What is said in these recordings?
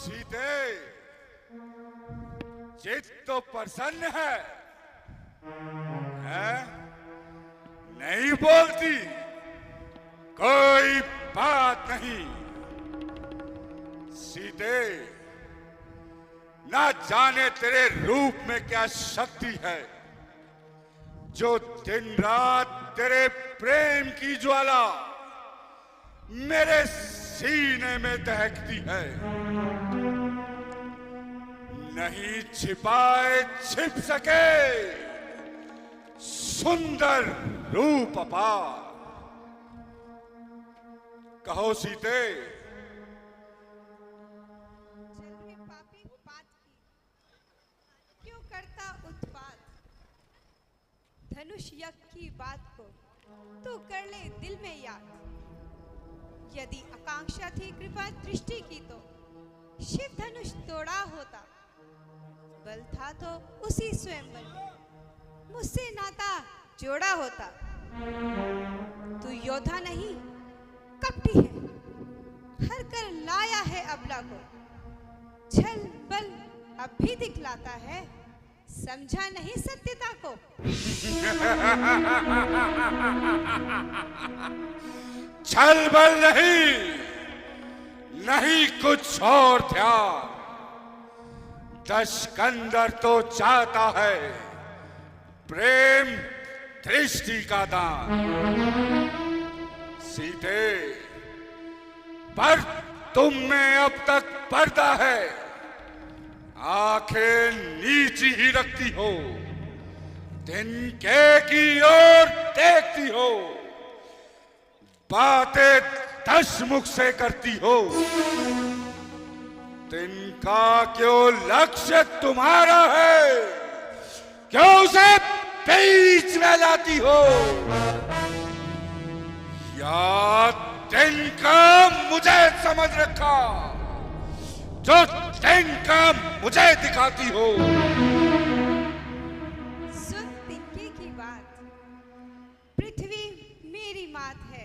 सीते, चित तो प्रसन्न है? नहीं बोलती? कोई बात नहीं। सीते, ना जाने तेरे रूप में क्या शक्ति है जो दिन रात तेरे प्रेम की ज्वाला मेरे सीने में दहकती है। नहीं छिपाए छिप सके सुंदर रूप अपार। कहो सीते। पापी पात की क्यों करता उत्पात? धनुष यज्ञ की बात को तू कर ले दिल में याद। यदि आकांक्षा थी कृपा दृष्टि की तो शिव धनुष तोड़ा होता। बल था तो उसी स्वयंवर में मुझसे नाता जोड़ा होता। तू योद्धा नहीं कपटी है, हर कर लाया है अबला को। छल बल अब भी दिखलाता है, समझा नहीं सत्यता को। छल बल नहीं, नहीं कुछ और ध्यान। दशकंदर तो चाहता है प्रेम दृष्टि का दान। सीते, पर तुम में अब तक पर्दा है, आंखें नीची ही रखती हो, तिनके की ओर देखती हो, बातें दस मुख से करती हो। तिनका क्यों लक्ष्य तुम्हारा है, क्यों उसे बीच में लाती हो? या तिनका मुझे समझ रखा जो तिनका मुझे दिखाती हो? सुन तिनके की बात, पृथ्वी मेरी मात है,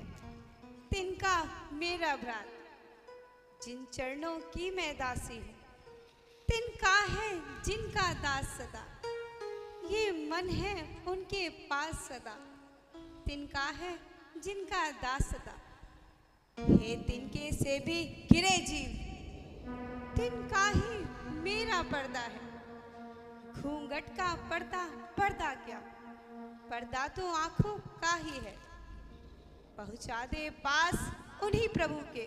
तिनका मेरा भ्रात। जिन चरणों की मैं दासी हूँ, तिनका है जिनका दास सदा। ये मन है उनके पास सदा, तिनका है जिनका दास सदा। हे तिनके से भी गिरे जीव, तिनका ही मेरा पर्दा है। घूंघट का पर्दा पर्दा क्या, पर्दा तो आंखों का ही है। पहुंचा दे पास उन्हीं प्रभु के,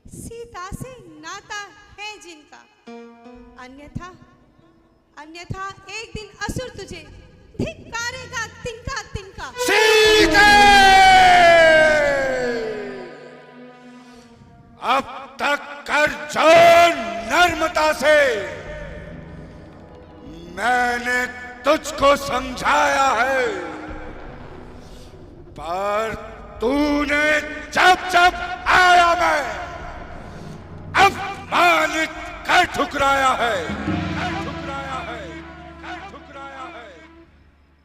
सीता से नाता है जिनका। अन्यथा अन्यथा एक दिन असुर तुझे धिक्कारेगा तिनका तिनका। सीते, अब तक कर जो नर्मता से मैंने तुझको समझाया है, पर तूने जब जब आया मैं अपमानित कर ठुकराया है, ठुकराया है।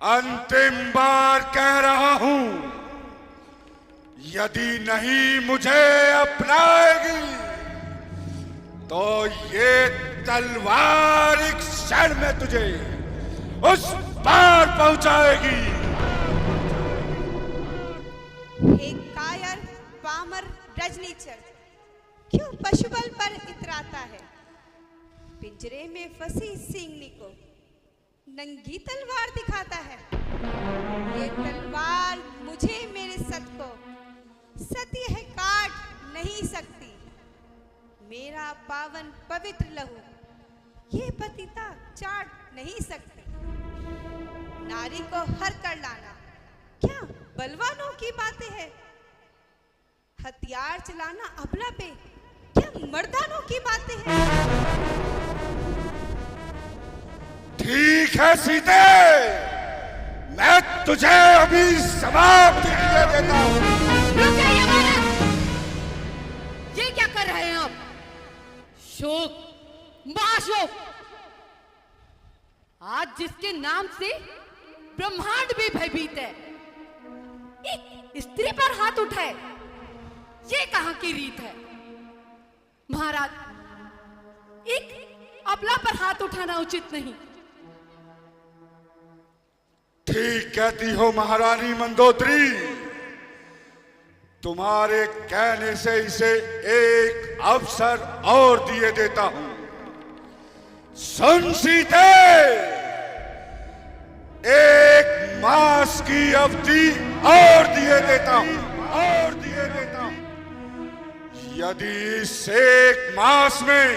अंतिम बार कह रहा हूं, यदि नहीं मुझे अपनाएगी तो ये तलवार एक क्षण में तुझे उस पार पहुंचाएगी। हे कायर पामर रजनीचर, क्यों पशुबल पर इतराता है? पिंजरे में फंसी सिंगनी को नंगी तलवार दिखाता है। ये तलवार मुझे मेरे सत को सत्य है काट नहीं सकती। मेरा पावन पवित्र लहू ये पतिता चाट नहीं सकती। नारी को हर कर लाना क्या बलवानों की बातें है? हथियार चलाना अबला पे क्या मर्दानों की बातें हैं? ठीक है सीते, मैं तुझे अभी समाप्त किए देता हूं। रुकिए यमराज! ये क्या कर रहे हैं आप? शोक, महाशोक! आज जिसके नाम से ब्रह्मांड भी भयभीत है, एक स्त्री पर हाथ उठाए, ये कहां की रीत है? महाराज, एक अबला पर हाथ उठाना उचित नहीं। ठीक कहती हो महारानी मंदोदरी, तुम्हारे कहने से इसे एक अवसर और दिए देता हूं। सुन सीते, एक मास की अवधि और दिए देता हूं, और दिए देता हूं। यदि इस एक मास में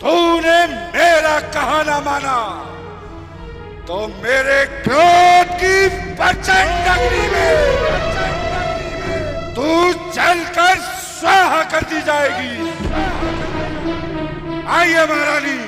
तूने मेरा कहना माना तो मेरे क्रोध की प्रचंड अग्नि में तू जलकर स्वाहा कर दी जाएगी। आइए महारानी।